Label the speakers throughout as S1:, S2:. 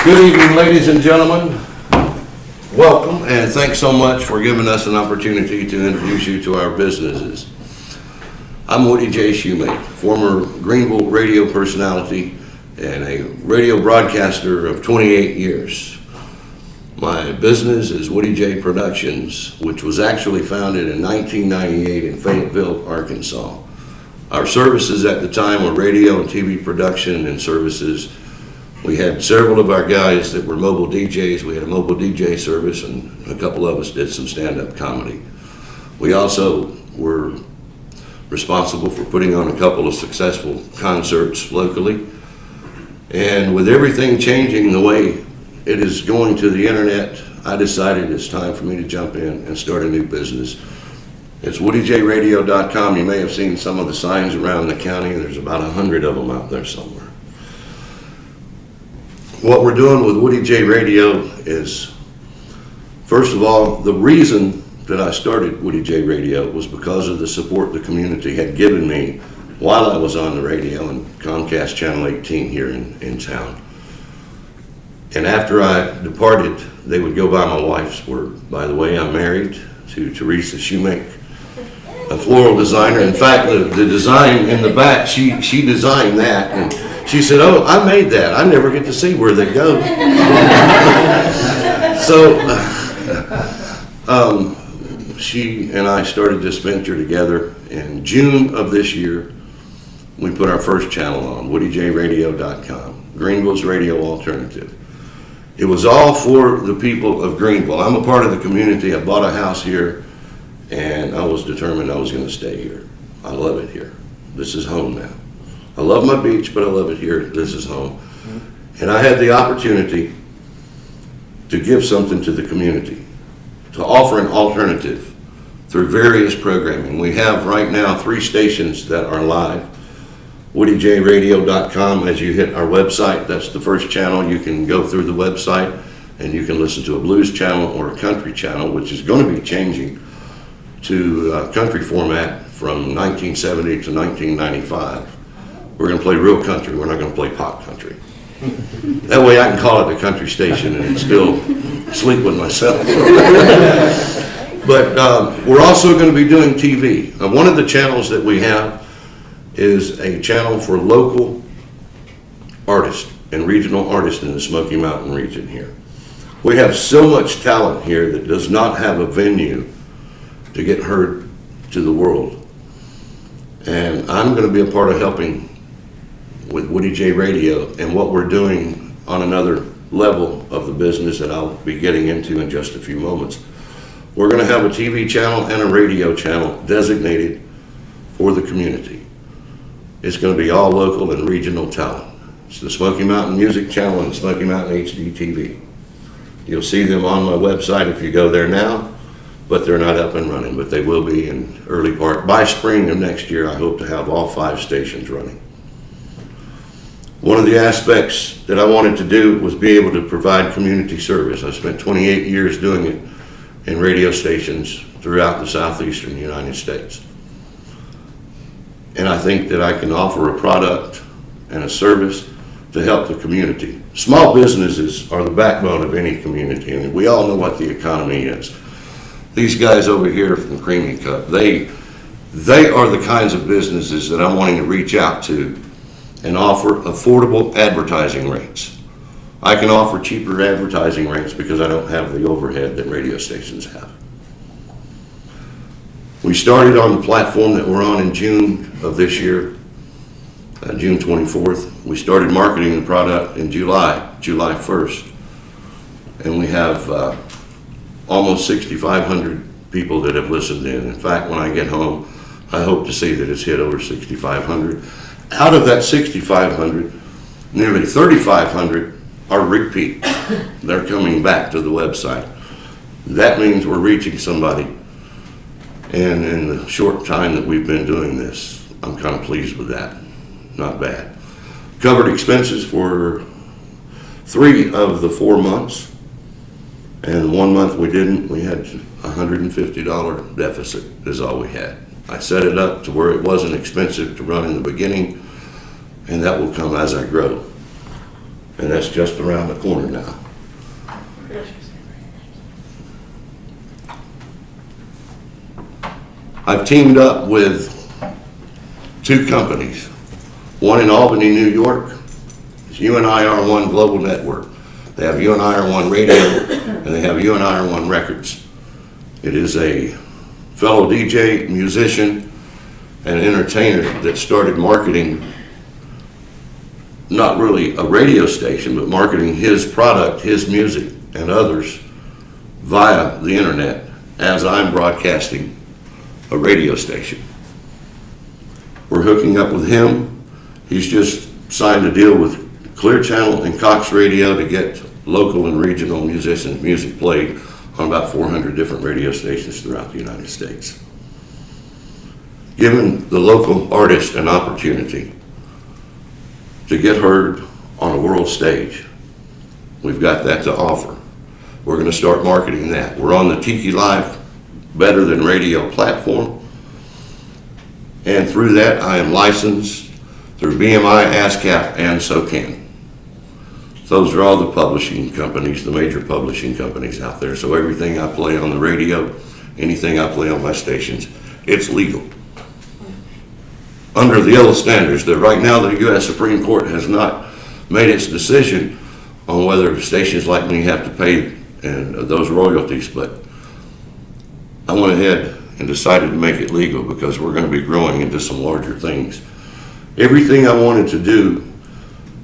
S1: Good evening, ladies and gentlemen. Welcome, and thanks so much for giving us an opportunity to introduce you to our businesses. I'm Woody J. Shoemake, former Greenville radio personality and a radio broadcaster of 28 years. My business is Woody J. Productions, which was actually founded in 1998 in Fayetteville, Arkansas. Our services at the time were radio and TV production and services. We had several of our guys that were mobile DJs. We had a mobile DJ service, and a couple of us did some stand-up comedy. We also were responsible for putting on a couple of successful concerts locally. And with everything changing the way it is going to the internet, I decided it's time for me to jump in and start a new business. It's woodyjradio.com. You may have seen some of the signs around the county. There's about 100 of them out there somewhere. What we're doing with Woody J Radio is, first of all, the reason that I started Woody J Radio was because of the support the community had given me while I was on the radio and Comcast Channel 18 here in town. And after I departed, they would go by my wife's word. By the way, I'm married to Teresa Shoemake, a floral designer. In fact, the design in the back, she designed that, and she said, "Oh, I made that. I never get to see where they go." So she and I started this venture together. In June of this year, we put our first channel on, woodyjradio.com, Greenville's radio alternative. It was all for the people of Greenville. I'm a part of the community. I bought a house here, and I was determined I was going to stay here. I love it here. This is home now. I love my beach, but I love it here. This is home. And I had the opportunity to give something to the community, to offer an alternative through various programming. We have right now 3 stations that are live. woodyjradio.com. As you hit our website, that's the first channel. You can go through the website and you can listen to a blues channel or a country channel, which is going to be changing to a country format from 1970 to 1995. We're going to play real country. We're not going to play pop country. That way I can call it a country station and still sleep with myself. But we're also going to be doing TV. One of the channels that we have is a channel for local artists and regional artists in the Smoky Mountain region here. We have so much talent here that does not have a venue to get heard to the world. And I'm going to be a part of helping with Woody J Radio and what we're doing on another level of the business that I'll be getting into in just a few moments. We're going to have a TV channel and a radio channel designated for the community. It's going to be all local and regional talent. It's the Smoky Mountain Music Channel and Smoky Mountain HD TV. You'll see them on my website if you go there now, but they're not up and running, but they will be in early part. By spring of next year, I hope to have all 5 stations running. One of the aspects that I wanted to do was be able to provide community service. I spent 28 years doing it in radio stations throughout the southeastern United States. And I think that I can offer a product and a service to help the community. Small businesses are the backbone of any community, and we all know what the economy is. These guys over here from Creamy Cup, they are the kinds of businesses that I'm wanting to reach out to and offer affordable advertising rates. I can offer cheaper advertising rates because I don't have the overhead that radio stations have. We started on the platform that we're on in June of this year, June 24th. We started marketing the product in July 1st. And we have almost 6,500 people that have listened in. In fact, when I get home, I hope to see that it's hit over 6,500. Out of that 6,500, nearly 3,500 are repeat. They're coming back to the website. That means we're reaching somebody. And in the short time that we've been doing this, I'm kind of pleased with that. Not bad. Covered expenses for 3 of the 4 months. And 1 month we didn't. We had $150 deficit is all we had. I set it up to where it wasn't expensive to run in the beginning, and that will come as I grow. and that's just around the corner now. I've teamed up with 2 companies, one in Albany, New York. It's UNIR1 Global Network. They have UNIR1 Radio, and they have UNIR1 Records. It is a fellow DJ, musician, and entertainer that started marketing, not really a radio station, but marketing his product, his music, and others via the internet as I'm broadcasting a radio station. We're hooking up with him. He's just signed a deal with Clear Channel and Cox Radio to get local and regional musicians' music played on about 400 different radio stations throughout the United States. Giving the local artist an opportunity to get heard on a world stage. We've got that to offer. We're going to start marketing that. We're on the Tiki Live Better Than Radio platform, and through that I am licensed through BMI, ASCAP, and SOCAN. Those are all the publishing companies, the major publishing companies out there. So everything I play on the radio, anything I play on my stations, it's legal. Under the old standards, that right now the U.S. Supreme Court has not made its decision on whether stations like me have to pay those royalties, but I went ahead and decided to make it legal because we're going to be growing into some larger things. Everything I wanted to do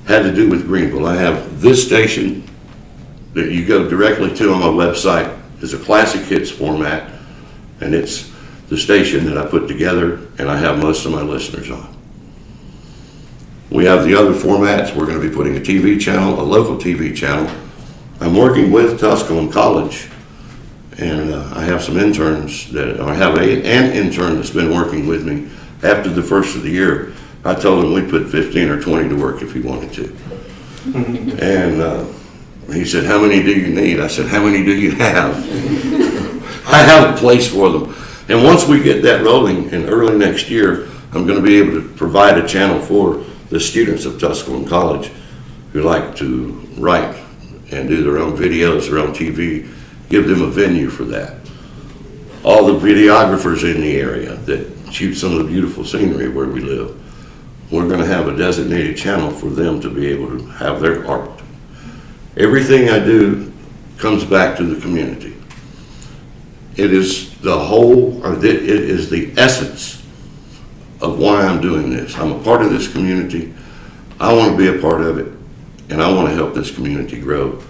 S1: had to do with Greenville. I have this station that you go directly to on my website. It's a classic hits format, and it's the station that I put together and I have most of my listeners on. We have the other formats. We're going to be putting a TV channel, a local TV channel. I'm working with Tusculum College, and I have some interns I have an intern that's been working with me. After the first of the year, I told him we'd put 15 or 20 to work if he wanted to. And he said, "How many do you need?" I said, "How many do you have?" I have a place for them. And once we get that rolling in early next year, I'm going to be able to provide a channel for the students of Tusculum College who like to write and do their own videos, their own TV, give them a venue for that. All the videographers in the area that shoot some of the beautiful scenery where we live, we're going to have a designated channel for them to be able to have their art. Everything I do comes back to the community. It is the whole, or it is the essence of why I'm doing this. I'm a part of this community. I want to be a part of it, and I want to help this community grow.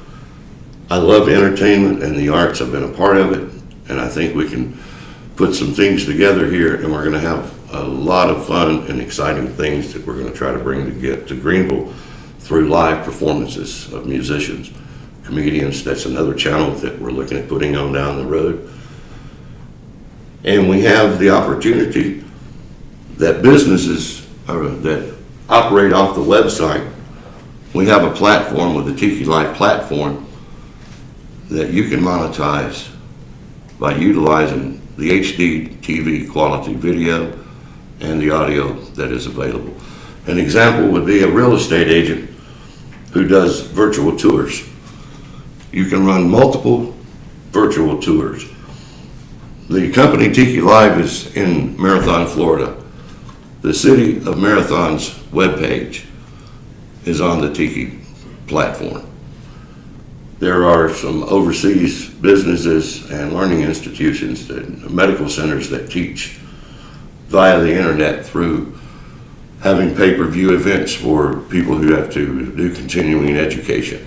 S1: I love entertainment and the arts. I've been a part of it, and I think we can put some things together here, and we're going to have a lot of fun and exciting things that we're going to try to bring to Greenville through live performances of musicians, comedians. That's another channel that we're looking at putting on down the road. And we have the opportunity that businesses that operate off the website, we have a platform with the Tiki Life platform that you can monetize by utilizing the HD TV quality video and the audio that is available. An example would be a real estate agent who does virtual tours. You can run multiple virtual tours. The company Tiki Live is in Marathon, Florida. The City of Marathon's webpage is on the Tiki platform. There are some overseas businesses and learning institutions, and medical centers that teach via the internet through having pay-per-view events for people who have to do continuing education.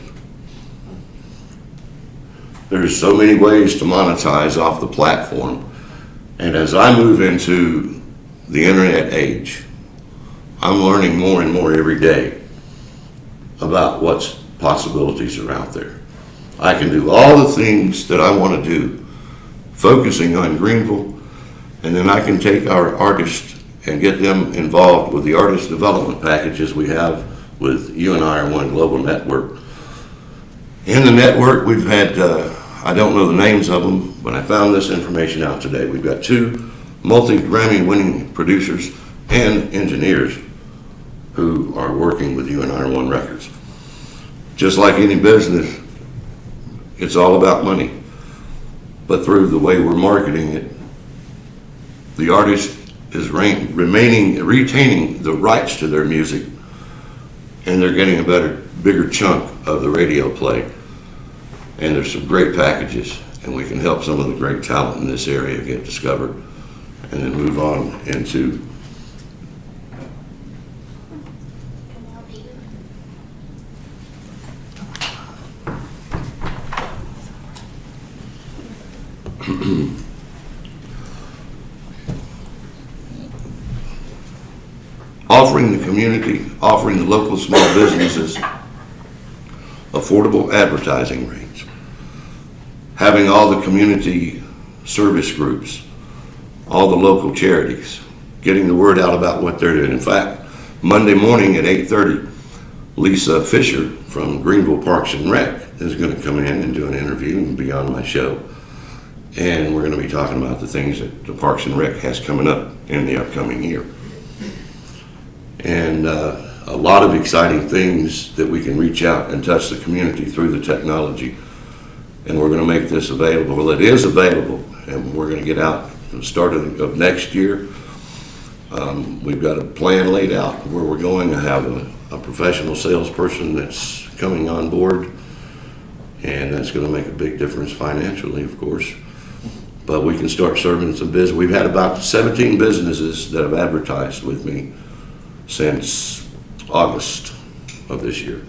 S1: There's so many ways to monetize off the platform, and as I move into the internet age, I'm learning more and more every day about what possibilities are out there. I can do all the things that I want to do, focusing on Greenville, and then I can take our artists and get them involved with the artist development packages we have with UNIR1 Global Network. In the network, we've had, I don't know the names of them, but I found this information out today. We've got 2 multi-Grammy winning producers and engineers who are working with UNIR1 Records. just like any business, it's all about money. But through the way we're marketing it, the artist is retaining the rights to their music, and they're getting a bigger chunk of the radio play. And there's some great packages, and we can help some of the great talent in this area get discovered, and then move on into offering the community, offering the local small businesses affordable advertising rates, having all the community service groups, all the local charities, getting the word out about what they're doing. In fact, Monday morning at 8:30, Lisa Fisher from Greenville Parks and Rec is going to come in and do an interview and be on my show. And we're going to be talking about the things that the Parks and Rec has coming up in the upcoming year. And a lot of exciting things that we can reach out and touch the community through the technology. And we're going to make this available. Well, it is available, and we're going to get out at the start of next year. We've got a plan laid out where we're going to have a professional salesperson that's coming on board, and that's going to make a big difference financially, of course. But we can start serving some business. We've had about 17 businesses that have advertised with me since August of this year,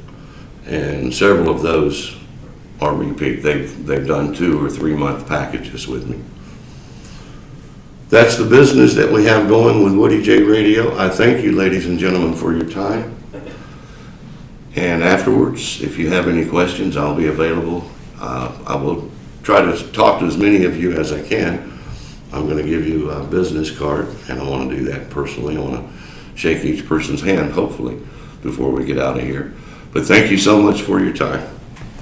S1: and several of those are repeat. They've done 2 or 3 month packages with me. That's the business that we have going with Woody J Radio. I thank you, ladies and gentlemen, for your time. And afterwards, if you have any questions, I'll be available. I will try to talk to as many of you as I can. I'm going to give you a business card, and I want to do that personally. I want to shake each person's hand, hopefully, before we get out of here. But thank you so much for your time.